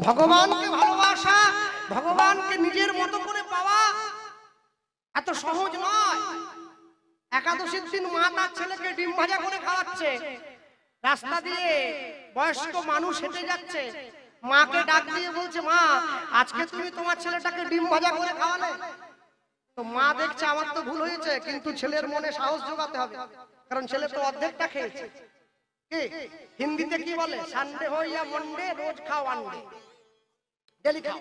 ভগবানকে ভালোবাসা, ভগবানকে নিজের মতো করে পাওয়া এত সহজ নয়। একাদশীর দিন মা তার ছেলেকে ডিম ভাজা করে খাওয়াচ্ছে, রাস্তা দিয়ে বয়স্ক মানুষ হেঁটে যাচ্ছে, মাকে ডাক দিয়ে বলছে, মা আজকে তুমি তোমার ছেলেটাকে ডিম ভাজা করে খাওয়ালে। তো মা দেখছে আমার তো ভুল হয়েছে, কিন্তু ছেলের মনে সাহস জোগাতে হবে, কারণ ছেলে তো অর্ধেকটা খেয়েছে। কি হিন্দিতে কি বলে, সানডে হো ইয়া মন্ডে রোজ খাও আন্ডে, ডেলি খাও,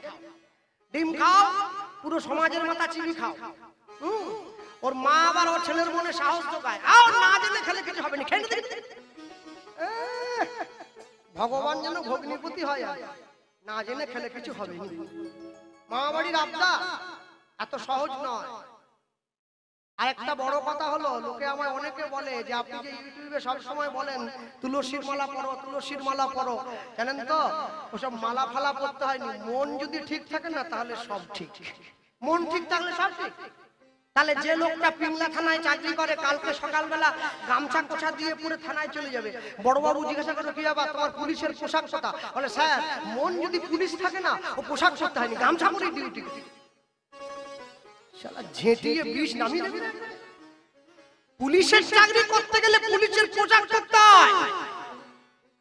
ডিম খাও, পুরো সমাজের মাথা চিনি খাও। ওর মা আবার ওর ছেলের মনে সাহস জোগায়, আর না জেনে খেলে কিছু হবে না, খেয়ে নিতে। ভগবান যেন ভগ্নিপতি হয়, না জেনে খেলে কিছু হবে না। মা বাড়ির আবদা এত সহজ নয়। আর একটা বড় কথা হলো, লোকে আমায় অনেকে বলে যে আপনি যে ইউটিউবে সব সময় বলেন তুলসীর মালা পরো, তুলসীর মালা পরো, জানেন তো ওসব মালা ফালা পড়তে হয়নি। মন যদি ঠিক থাকে না তাহলে সব ঠিক, মন ঠিক থাকলে সব ঠিক। তাহলে যে লোকটা পিংলা থানায় চাকরি করে, কালকে সকালবেলা গামছা কোছা দিয়ে পুরো থানায় চলে যাবে। বড়বাবু জিজ্ঞাসা করবে, কি বাবা তোমার পুলিশের পোশাক কোথা? বলে স্যার মন যদি পুলিশ থাকে না ও পোশাক পরতে হয়নি, গামছা পরে ডিউটি। শালা ঝেঁটিয়ে বিষ নামিয়ে দেবে। পুলিশের চাকরি করতে গেলে পুলিশের পোশাক পরতে হয়।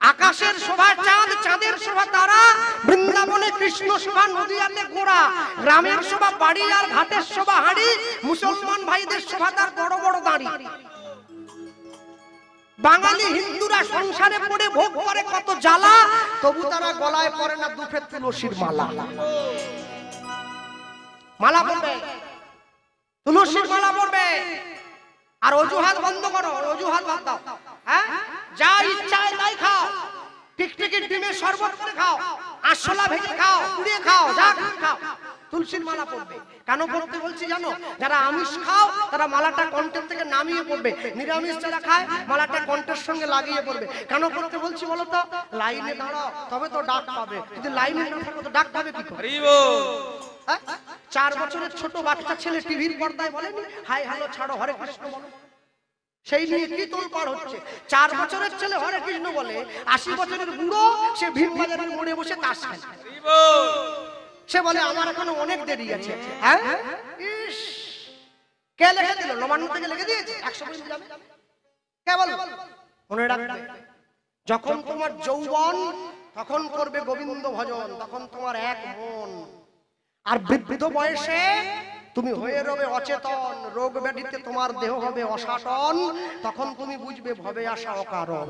আকাশের শোভা চাঁদ, চাঁদের শোভা তারা, বৃন্দাবনে কৃষ্ণ শোভা নদিয়াতে গোড়া, গ্রামের শোভা বাড়ি আর ঘাটের শোভা হাঁড়ি, মুসলমান ভাইদের শোভা তার বড় বড় দাঁড়ি। বাঙালি হিন্দুরা সংসারে পড়ে ভোগ করে কত জ্বালা, তবু তারা গলায় পরে না দুফের তুলসীর মালা। মালা পড়বে, তুলসীর মালা পড়বে। আর অজুহাত বন্ধ করো, অজুহাত বাদ দাও। হ্যাঁ, যা ইচ্ছা তাই খাও, টিকটিকির ডিমের শরবত করে খাও, আরশোলা ভেজে খাও, পুড়িয়ে খাও, যা খাও, তুলসীর মালা পড়বে। কেন পড়তে বলছি জানো? যারা আমিষ খাও তারা মালাটা কণ্ঠের থেকে নামিয়ে পড়বে, নিরামিষ যারা খায় মালাটা কণ্ঠের সঙ্গে লাগিয়ে পড়বে। কেন পড়তে বলছি বলো তো? লাইনে দাঁড়াও তবে তো ডাক পাবে, যদি লাইনে না থাকো তো ডাক পাবে কি করে? 4 বছরের ছোট বাচ্চা ছেলে টিভির পর্দায় বলেনি হাই হ্যালো ছাড়ো হরে কৃষ্ণ বলো, সেই নিয়ে কি তোলপাড় হচ্ছে। 4 বছরের ছেলে হরে কৃষ্ণ বলে, 80 বছরের বুড়ো সে ভীমবাজারের মোড়ে বসে তাস খেলে, সে বলে আমার এখনো অনেক দেরি আছে। হ্যাঁ, ইস কে লিখে দিল? নবান্ন থেকে লিখে দিয়েছে 100 পর্যন্ত যাবে। কে বল? মনে রাখবে, যখন তোমার যৌবন তখন করবে গোবিন্দ ভজন, তখন তোমার এক মন। আর বৃদ্ধ বয়সে তুমি হয়ে রবে অচেতন, রোগ ব্যাধিতে তোমার দেহ হবে অসাটন, তখন তুমি বুঝবে ভবে আসা অকারণ।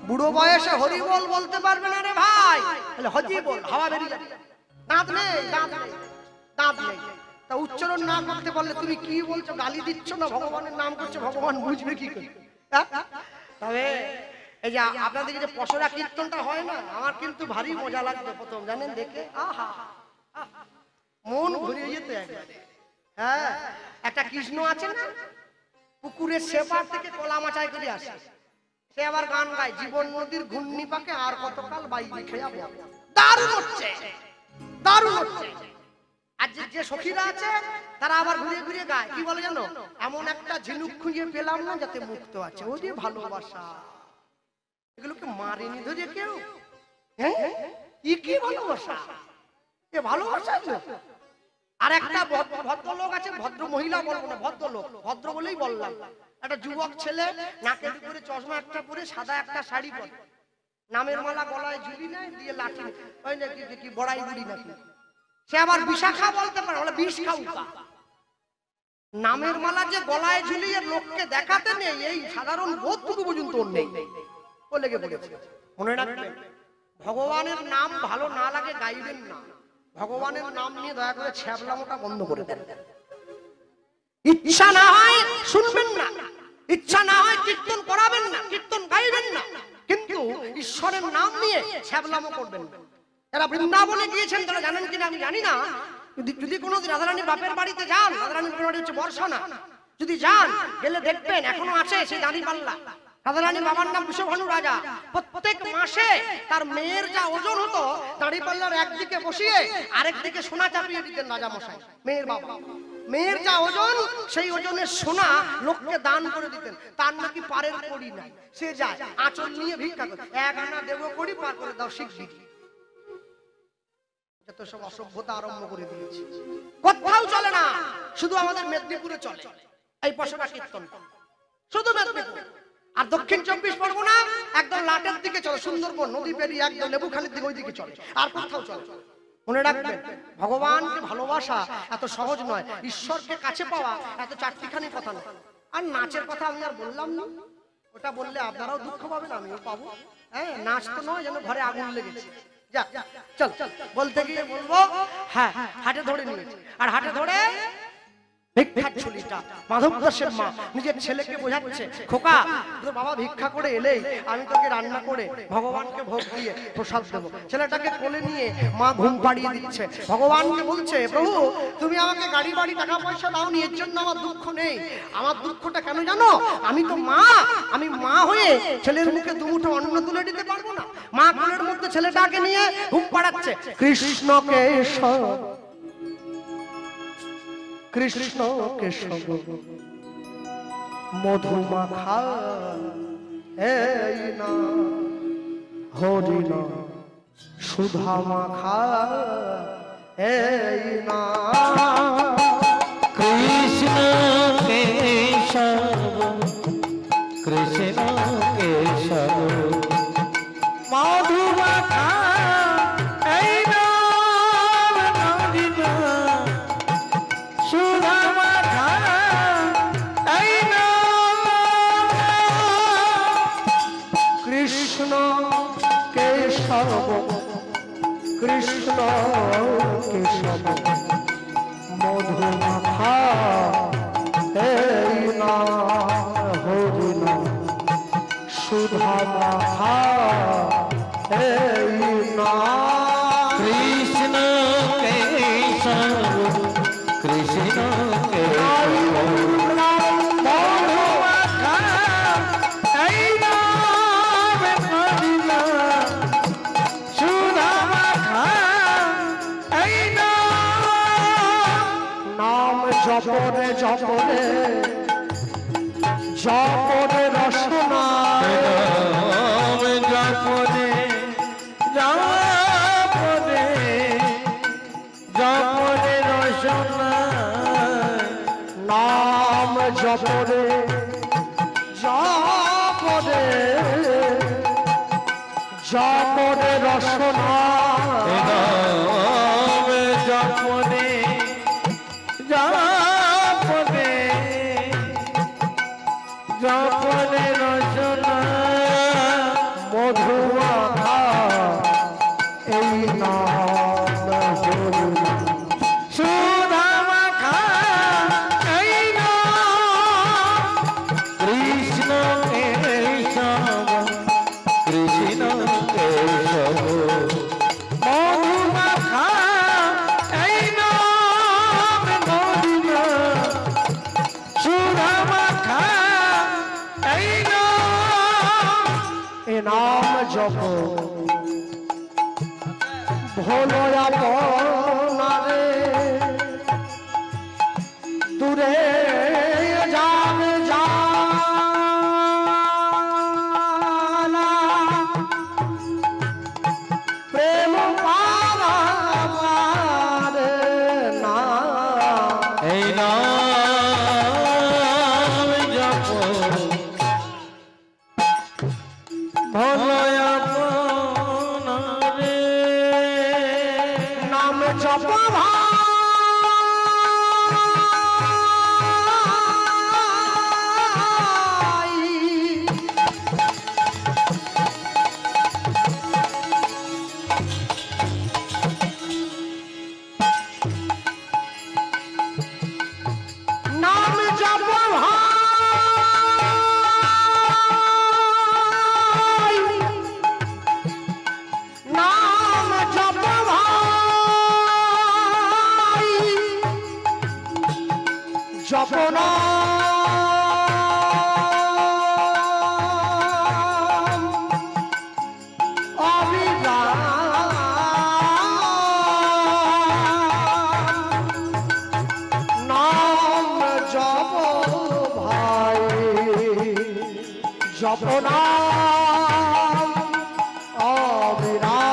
বুড়ো বয়সে হরি বল বলতে পারবে না রে ভাই, তাহলে হজি বল, হাওয়া বেরিয়ে যাবে। দাঁত নেই, দাঁত নেই, দাঁত নেই, তা উচ্চারণ না করতে পারলে তুমি কি বলছো? গালি দিচ্ছ না ভগবানের নাম করছো, ভগবান বুঝবে কি করে? তবে এই যে আপনাদের যে পশরা কীর্তনটা হয় না, আমার কিন্তু ভারী মজা লাগবে প্রথম, জানেন দেখে, আহা মন ভরিয়ে যেত একবারে। হ্যাঁ, একটা কৃষ্ণ আছে না, পুকুরের সেপার থেকে কলা মাচাই করে আসে, সে আবার গান গায়, জীবন নদীর ঘূর্ণি পাকে আর কতকাল বাইরে খেয়া যাবে। দারুণ হচ্ছে, দারুণ হচ্ছে। আর যে সখীরা আছে তারা আবার ঘুরে ঘুরে গায়, কি বলে জানো? এমন একটা ঝিনুক খুঁজে পেলাম না যাতে মুক্ত আছে, ওই যে ভালোবাসা। এগুলোকে মারেনি ধরে কেউ? হ্যাঁ, কি ভালোবাসা, এ ভালোবাসা। আর একটা ভদ্রলোক আছে, ভদ্র মহিলা বলবো না, ভদ্রলোক, ভদ্র বলেই বললাম। একটা যুবক ছেলে নাকের উপরে চশমা একটা পরে, সাদা একটা শাড়ি পরে, নামের মালা গলায় ঝুলি নেয়, দিয়ে লাঠি, ওই নাকি কি বড়াই বুড়ি নাকি, সে আবার বিশাখা বলতে পারে, বলে বিষ খাউকা। নামের মালা যে গলায় ঝুলিয়ে লোককে দেখাতে নেই, এই সাধারণ বোধটুকু পর্যন্ত নেই, ও লেগে পড়েছে। মনে রাখবেন, ভগবানের নাম ভালো না লাগে গাইবেন না, ভগবানের নাম নিয়ে দয়া করে ছ্যাবলামোটা বন্ধ করে দেন। ইচ্ছা না হয় শুনবেন না, ইচ্ছা না হয় কীর্তন করাবেন না, কীর্তন গাইবেন না, কিন্তু ঈশ্বরের নাম নিয়ে ছ্যাবলামো করবেন না। যারা বৃন্দাবনে গিয়েছেন তারা জানেন কিনা আমি জানি না, যদি কোনো রাধারানীর বাপের বাড়িতে যান, রাধারানীর বাপের বাড়ি হচ্ছে বর্ষনা, যদি যান গেলে দেখবেন এখনো আছে সেই দাঁড়ি পাল্লা। রাধারানীর বাবার নাম বিশ্বভানু রাজা। প্রত্যেক মাসে তার মেয়ের যা ওজন হতো, দাঁড়ি পাল্লার একদিকে বসিয়ে আরেক দিকে সোনা চাপিয়ে দিতেন রাজা মশাই। মেয়ের বাবা, মেয়ের যা ওজন সেই ওজনের সোনা লোককে দান করে দিতেন। তার নাকি পারের কড়ি নাই, সে যায় আঁচল নিয়ে ভিক্ষা করে, 1 আনা দেবো কড়ি, পার করে দাও শিখবি। যত সব অসভ্যতা আরম্ভ করে দিয়েছে, কোথাও চলে না, শুধু আমাদের মেদিনীপুরে চলে এই পশরা কীর্তন, শুধু মেদিনীপুর। আর দক্ষিণ 24 পরগনা একদম লাটের দিকে চলে, সুন্দরবন নদী পেরিয়ে একদম লেবুখালির দিকে ওই দিকে চলে, আর কোথাও চলে। মনে রাখবেন, ভগবানকে ভালোবাসা এত সহজ নয়, ঈশ্বরকে কাছে পাওয়া এত চারটিখানি কথা নয়। আর নাচের কথা আমি আর বললাম না, ওটা বললে আপনারাও দুঃখ পাবেন, আমিও পাবো। হ্যাঁ, নাচ তো নয় যেন ঘরে আগুন লেগেছে। যা চল বলতে গিয়ে বলবো, হ্যাঁ হাটে ধরে নিয়েছে, আর হাটে ধরে ভিক্ষার ঝুলিটা মাধব দাসের মা নিজের ছেলেকে বোঝাচ্ছে, খোকা তোর বাবা ভিক্ষা করে এলেই আমি তোকে রান্না করে ভগবানকে ভোগ দিয়ে প্রসাদ দেবো। ছেলেটাকে কোলে নিয়ে মা ঘুম পাড়িয়ে দিচ্ছে, ভগবানকে বলছে, প্রভু তুমি আমাকে গাড়ি বাড়ি টাকা পয়সা দাওনি, এর জন্য আমার দুঃখ নেই। আমার দুঃখটা কেন জানো? আমি তো মা, আমি মা হয়ে ছেলের মুখে দুমুঠো অন্ন তুলে দিতে পারবো না। মা কোলের মধ্যে ছেলেটাকে নিয়ে ঘুম পাড়াচ্ছে, কৃষ্ণ কেশব কৃষ্ণ কেশব মধুমাখা এই না হরি না সুধা মাখা এই না। কৃষ্ণ কেশব কৃষ্ণ কেশব মধুমাখা এই না হরি না সুধা মাখা এই না। কৃষ্ণ কেশব কৃষ্ণ কেশব মধুমাখা এই না হরি না সুধা মাখা এই না। কৃষ্ণ কেশব কৃষ্ণ কেশব মধুমাখা এই না হরি না সুধা মাখা এই না। নাম জপরে জপরে জপরে রসনা নাম জপরে জপরে জপরে রসনা নাম জপরে জপরে জপরে রসনা নাম জপরে জপরে জপরে রসনা মধুমাখা এই নাম হরি না সুধা মাখা এই না। কৃষ্ণ কেশব কৃষ্ণ কেশব মধুমাখা এই না হরি না সুধা মাখা এই না। এ নাম জপ ভোলো আপনারে দূরে যান জানা প্রেম পারে না। এই নাম জপ ভোলো আপনারে নাম জপ ভাই নাম জপ ভাই নাম জপ ভাই জপ নাম অবিরাম নাম জপ ভাই জপ নাম অবিরাম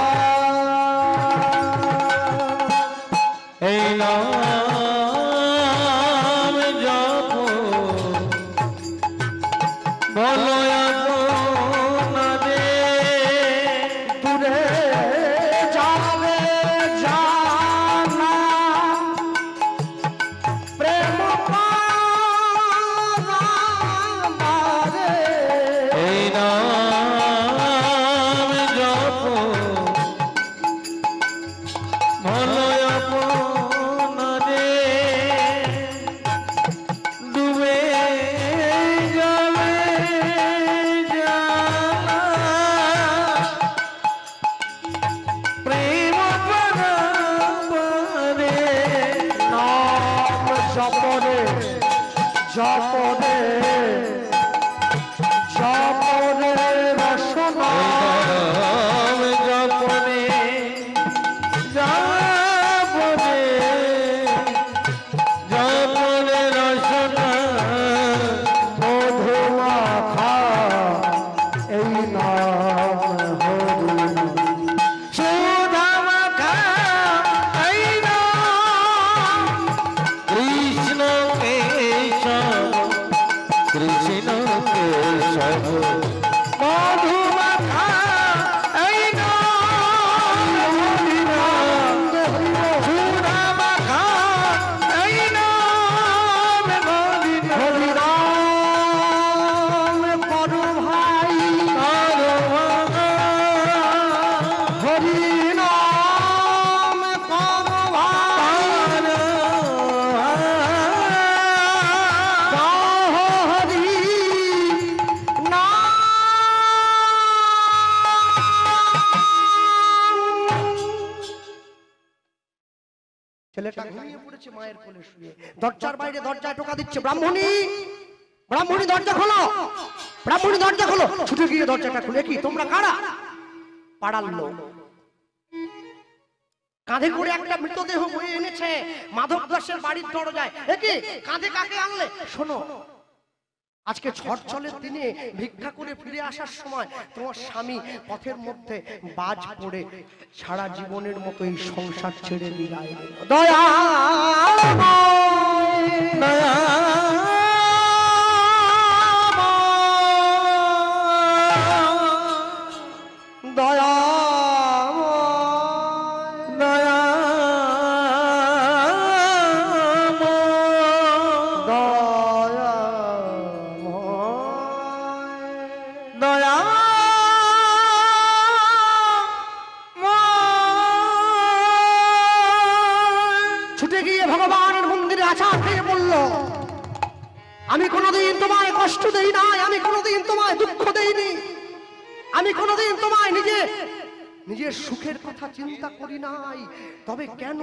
ভালো আপনারে ডুবে যাবে জানা প্রেম পরাবারে নাম জপরে জপরে জপরে রসনা জপনে জপনে জপনে রসনা মধু মাখা এই নাম হরি সুধা মাখা এই নাম কৃষ্ণ কেশব কৃষ্ণ কেশব মধু মাখা এই নাম সুধা মাখা এই নাম হরি নাম করো ভাই হরি নাম করো ভাই হরি ছেলেটা ঘুমিয়ে পড়েছে মায়ের কোলে শুয়ে দরজার বাইরে দরজায় টোকা দিচ্ছে ব্রাহ্মণী ব্রাহ্মণী দরজা খোলো ব্রাহ্মণী দরজা খোলো ছুটে গিয়ে দরজাটা খুলে কি তোমরা কারা পাড়ার লোক কাঁধে করে একটা মৃতদেহ বয়ে এনেছে মাধব দাসের বাড়ির দরজায় একে কাঁধে কাকে আনলে শোনো আজকে ঝড় চলের দিনে ভিক্ষা করে ফিরে আসার সময় তোমার স্বামী পথের মধ্যে বাজ পড়ে সারা জীবনের মতো এই সংসার ছেড়ে বিদায় নিল। দয়া দয়া ছুটে গিয়ে ভগবানের মন্দিরে আছাড় খেয়ে বলল আমি কোনোদিন তোমায় কষ্ট দেই নাই আমি কোনোদিন তোমায় দুঃখ দেইনি আমি কোনোদিন তোমায় নিজের সুখের কথা চিন্তা করি নাই তবে কেন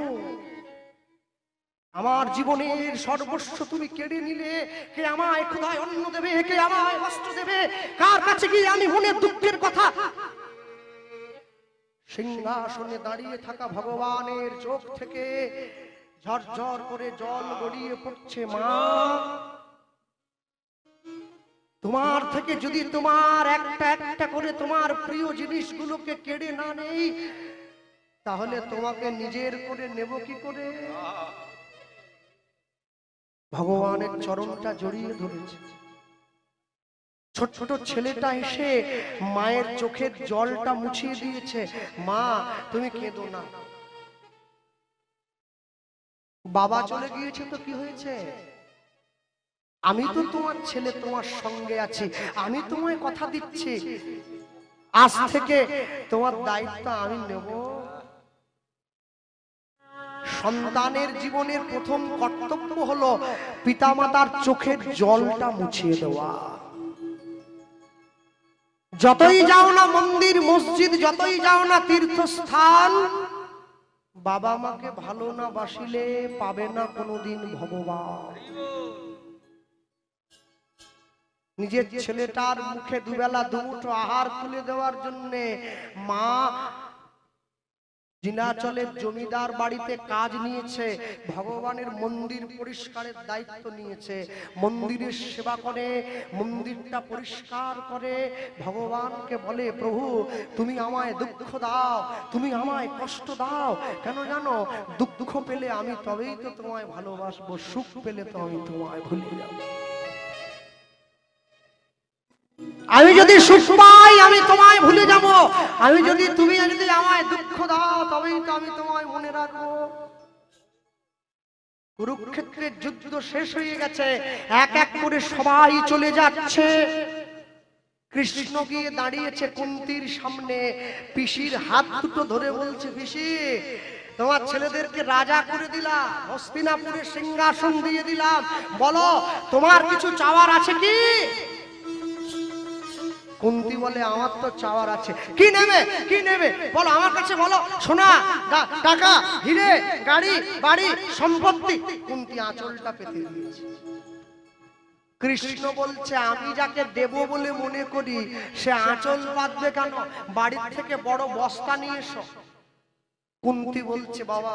আমার জীবনের সর্বস্ব তুমি কেড়ে নিলে কে আমায় ক্ষুধায় অন্ন দেবে কে আমায় বস্ত্র দেবে কার কাছে গিয়ে আমি মনের দুঃখের কথা সিংহাসনে দাঁড়িয়ে থাকা ভগবানের চোখ থেকে ঝরঝর করে জল গড়িয়ে পড়ছে মা তোমার থেকে যদি তোমার একটা একটা করে তোমার প্রিয় জিনিসগুলোকে কেড়ে না নেই তাহলে তোমাকে নিজের করে নেব কি করে ভগবানের চরণটা জড়িয়ে ধরেছে ছোট ছোট ছেলেটা এসে মায়ের চোখের জলটা মুছিয়ে দিয়েছে মা তুমি কেঁদো না বাবা চলে গিয়েছে তো কি হয়েছে আমি তো তোমার ছেলে তোমার সঙ্গে আছি আমি তোমায় কথা দিচ্ছি আজ থেকে তোমার দায়িত্ব আমি নেব সন্তানের জীবনের প্রথম কর্তব্য হলো পিতামাতার চোখের জলটা মুছিয়ে দেওয়া যতই যাও না মন্দির মসজিদ যতই যাও না তীর্থস্থান বাবা মাকে ভালো না বাসিলে পাবে না কোনোদিন ভগবান নিজের ছেলেটার মুখে দুবেলা দুমুঠো আহার তুলে দেওয়ার জন্য মা জিনাচলের জমিদার বাড়িতে কাজ নিয়েছে ভগবানের মন্দির পরিষ্কারের দায়িত্ব নিয়েছে মন্দিরের সেবা করে মন্দিরটা পরিষ্কার করে ভগবানকে বলে প্রভু তুমি আমায় দুঃখ দাও তুমি আমায় কষ্ট দাও কেন জানো দুঃখ পেলে আমি তবেই তো তোমায় ভালোবাসবো সুখ পেলে তো আমি তোমায় ভুলে যাব আমি যদি সুখ পাই আমি তোমায় ভুলে যাব আমি যদি তুমি যদি আমায় দুঃখ দাও তবেই তো আমি তোমায় মনে রাখবো কুরুক্ষেত্রের যুদ্ধ শেষ হয়ে গেছে এক এক করে সবাই চলে যাচ্ছে কৃষ্ণ গিয়ে দাঁড়িয়েছে কুন্তির সামনে, পিসির হাত দুটো ধরে বলছে, পিসি তোমার ছেলেদেরকে রাজা করে দিলাম, হস্তিনাপুরের সিংহাসন দিয়ে দিলাম, বলো তোমার কিছু চাওয়ার আছে কি? কুন্তি বলে, আমার তো চাওয়ার আছে। কি নেবে, কি নেবে বলো, আমার কাছে বলো। সোনা, টাকা, হিরে, গাড়ি, বাড়ি, সম্পত্তি। কুন্তি আঁচলটা পেতে দিয়েছে। কৃষ্ণ বলছে, আমি যাকে দেব বলে মনে করি সে আঁচল বাঁধবে কেন? বাড়ির থেকে বড় বস্তা নিয়ে এসো। কুন্তি বলছে, বাবা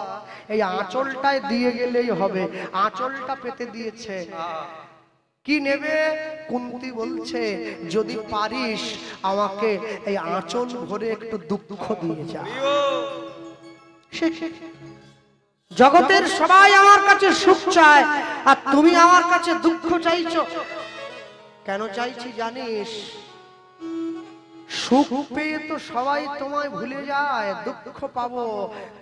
এই আঁচলটায় দিয়ে গেলেই হবে। আঁচলটা পেতে দিয়েছে। কি নেবে? কুন্তি বলছে, যদি পারিস আমাকে এই আঁচল ভরে একটু দুঃখ দিয়ে যা। জগতের সবাই আমার কাছে সুখ চায়, আর তুমি আমার কাছে দুঃখ চাইছো। কেন চাইছি জানিস? সুখ পেয়ে তো সবাই তোমায় ভুলে যায়, দুঃখ পাবো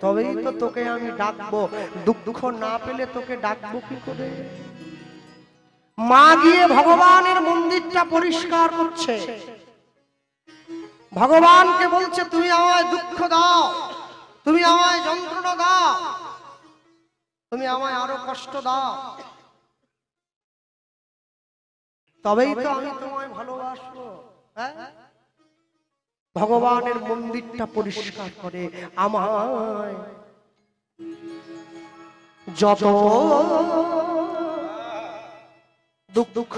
তবেই তো তোকে আমি ডাকবো। দুঃখ না পেলে তোকে ডাকবো কি করে? মা গিয়ে ভগবানের মন্দিরটা পরিষ্কার করছে। ভগবানকে বলছে, তুমি আমায় দুঃখ দাও, তুমি আমায় যন্ত্রণা দাও, তুমি আমায় আরো কষ্ট দাও, তবেই তো আমি তোমায় ভালোবাসবো। হ্যাঁ, ভগবানের মন্দিরটা পরিষ্কার করে আমায় যত দুঃখ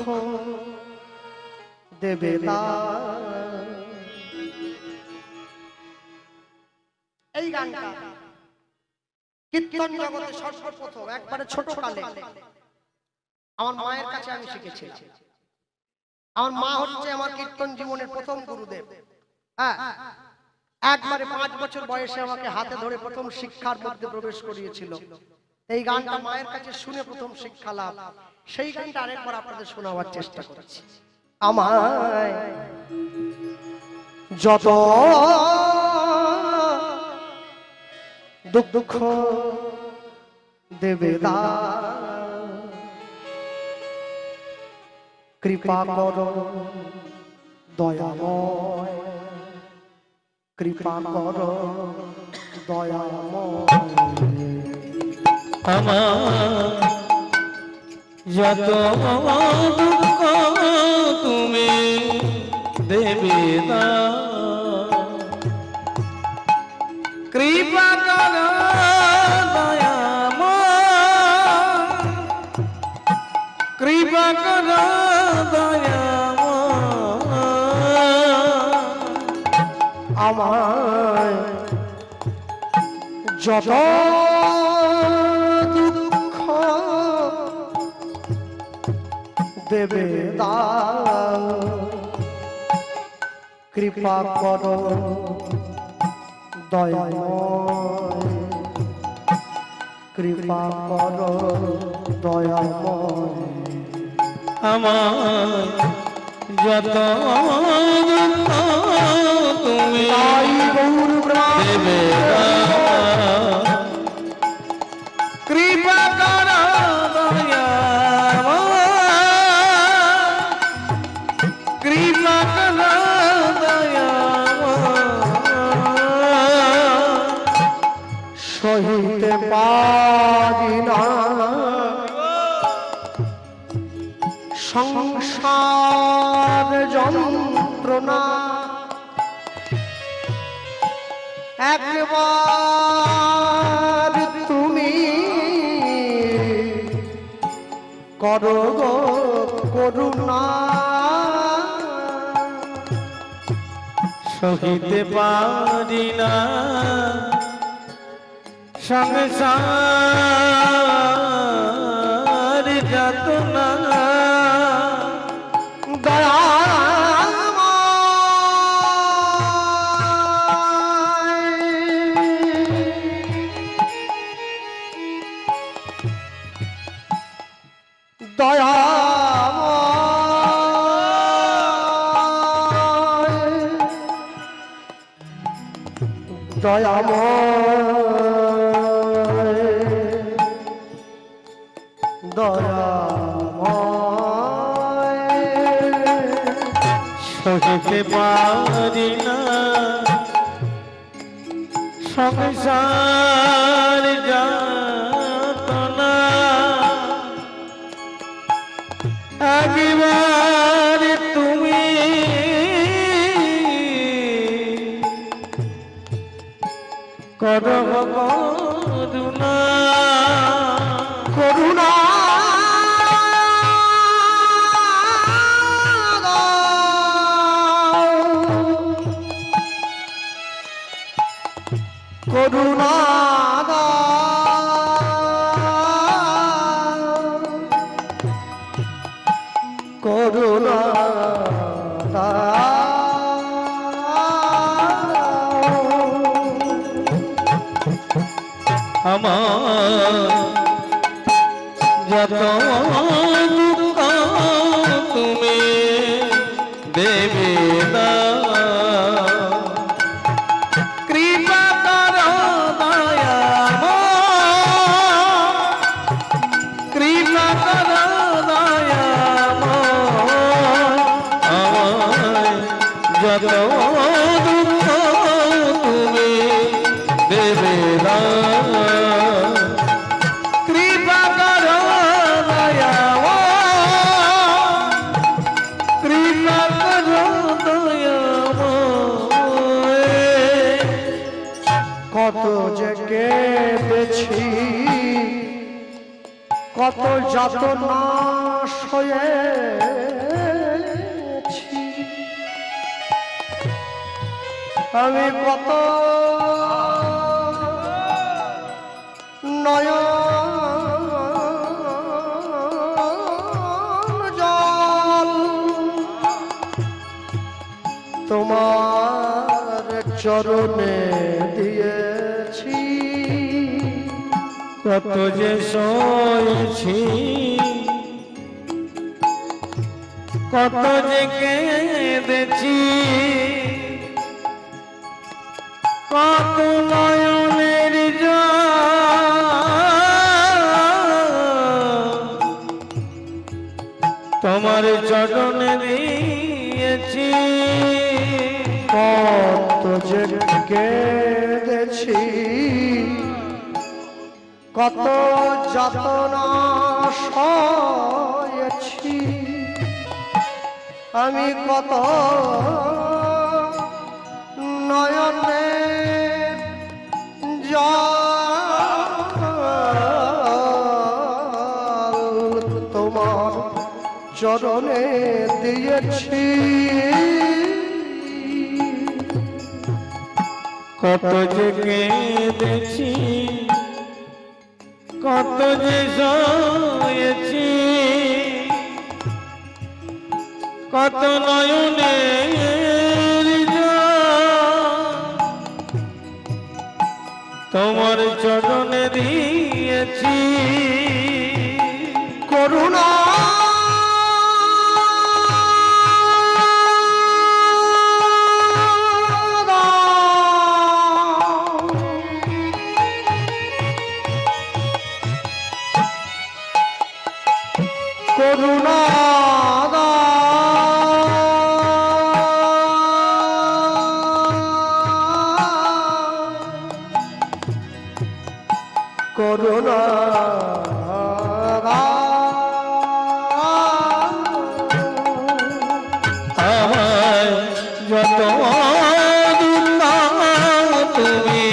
দেবে তা। এই গানটা কীর্তন জগতে সর্বপ্রথম একবারে ছোট কালে আমার মায়ের কাছে আমি শিখেছি। আমার মা হচ্ছে আমার কীর্তন জীবনের প্রথম গুরুদেব। হ্যাঁ, একবারে 5 বছর বয়সে আমাকে হাতে ধরে প্রথম শিক্ষার মধ্যে প্রবেশ করিয়েছিল। এই গানটা মায়ের কাছে শুনে প্রথম শিক্ষা লাভ। সেই গানটা আরেকবার আপনাদের শোনাবার চেষ্টা করছি। আমায় যত দুঃখ দেবে তা, কৃপা করো দয়াময়, কৃপা করো দয়াময়। আমার যত দুঃখ তুমি দেবে না, কৃপা করো দয়াময়, কৃপা করো দয়াময়। আমায় যত দুঃখ দেবে দাও, কৃপা করো দয়াময়, কৃপা করো দয়াময়। আমার যত দুঃখ তুমি দেবে না, কৃপা করো দয়াময়, কৃপা করো দয়াময়। সহিতে পারি না সংসার যন্ত্রণা, একবার তুমি করো গো করুণা। সহিতে পারি না সংসার যাতনা, সহিতে পারি না সংসার যাতনা একবার তুমি করো করুণা করুণা করুণা করুণা আমার যত দুঃখ তুমি দেবে না কৃপা করো দয়াময় কৃপা করো দয়াময় আমায় যত দুঃখ তুমি দেবে না কৃপা করো দয়াময় কৃপা করো দয়াময় কত যে কেঁদেছি কত যাতনা সয়েছি আমি কত নয়ন জল তোমার চরণে দিয়েছি কত যে সয়েছি কত যে কেঁদেছি কত নয়নের জল তোমার চরণে দিয়েছি কত যে কেঁদেছি কত যাতনা সয়েছি আমি কত নয়নে জল তোমার চরণে দিয়েছি কত যে কেঁদেছি কত যে সয়েছি কত নয়নের জল তোমার চরণে দিয়েছি করুণা করুণা করুণা আমায় যত দুঃখ তুমি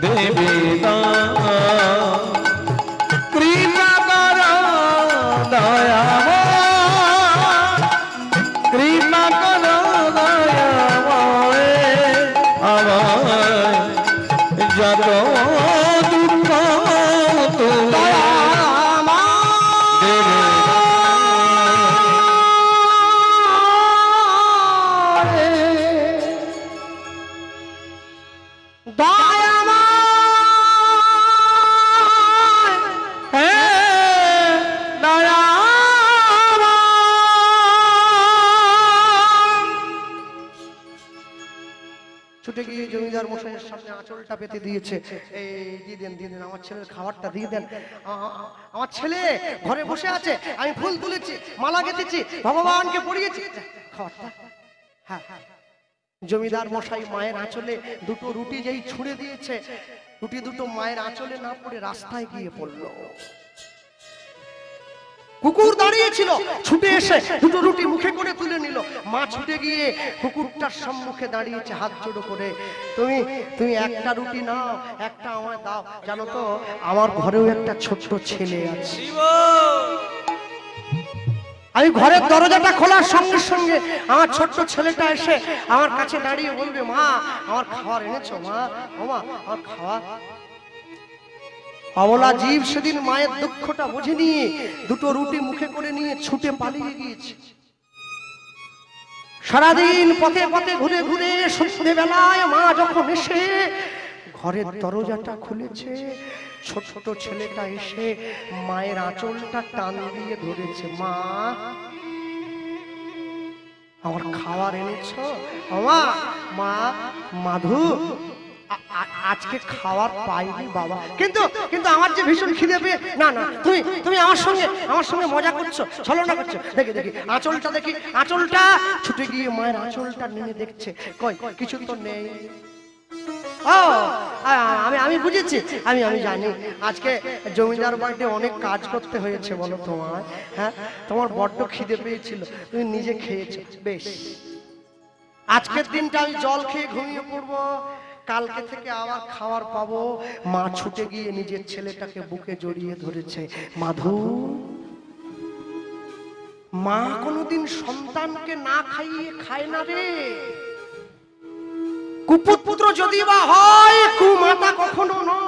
দেবে না কৃপা করো দয়াময় কৃপা করো দয়াময় আমায় যত দুঃখ তুমি দেবে ছুটে গিয়ে জমিদার মশাইয়ের সামনে আঁচলটা পেতে দিয়েছে। এই দিয়ে দেন আমার ছেলের খাবারটা দিয়ে দেন। আমার ছেলে ঘরে বসে আছে, আমি ফুল তুলেছি, মালা গেঁথেছি, ভগবানকে পড়িয়েছি, খাবারটা হ্যাঁ, জমিদার মশাই মায়ের আঁচলে দুটো রুটি যেই ছুঁড়ে দিয়েছে, রুটি দুটো মায়ের আঁচলে না পড়ে রাস্তায় গিয়ে পড়লো। কুকুর দাঁড়িয়েছিল, ছুটে এসে দুটো রুটি মুখে করে তুলে নিল। মা ছুটে গিয়ে কুকুরটার সম্মুখে দাঁড়িয়েছে হাত জোড়ো করে, তুমি তুমি একটা রুটি নাও, একটা আমায় দাও। জানো তো আমার ঘরেও একটা ছোট্ট ছেলে আছে। আমি ঘরের দরজাটা খোলার সঙ্গে সঙ্গে আমার ছোট্ট ছেলেটা এসে আমার কাছে দাঁড়িয়ে বলবে, মা আমার খাবার এনেছো? মা, ও মা, আমার খাবার। অবলা জীব সেদিন মায়ের দুঃখটা বুঝে নিয়ে দুটো রুটি মুখে করে নিয়ে ছুটে পালিয়ে গিয়েছে। সারাদিন পথে পথে ঘুরে ঘুরে সন্ধে বেলায় মা যখন এসে ঘরের দরজাটা খুলেছে, ছোট ছেলেটা এসে মায়ের আঁচলটা টান দিয়ে ধরেছে। মা, আমার খাবার এনেছো? মা, মা, মাধু আজকে খাবার পাইনি বাবা, কিন্তু কিন্তু আমার যে ভীষণ খিদে পেয়ে। না না, তুমি তুমি আমার সঙ্গে মজা করছো, ছলনা করছো। দেখি দেখি আঁচলটা, দেখি আঁচলটা। ছুটে গিয়ে মায়ের আঁচলটা নিয়ে দেখছে, কই কিছু তো নেই। ও আমি বুঝেছি, আমি জানি আজকে জমিদার বাড়িতে অনেক কাজ করতে হয়েছে বলো তোমার। হ্যাঁ, তোমার বড্ড খিদে পেয়েছিল, তুমি নিজে খেয়েছো। বেশ, আজকের দিনটা আমি জল খেয়ে ঘুমিয়ে পড়বো, কালকে থেকে আবার খাবার পাবো। মা ছুটে গিয়ে নিজের ছেলেটাকে বুকে জড়িয়ে ধরেছে। মাধু, মা কোনোদিন সন্তানকে না খাইয়ে খায় না রে। কুপুত্র যদি বা হয়, কুমাতা কখনো নয়।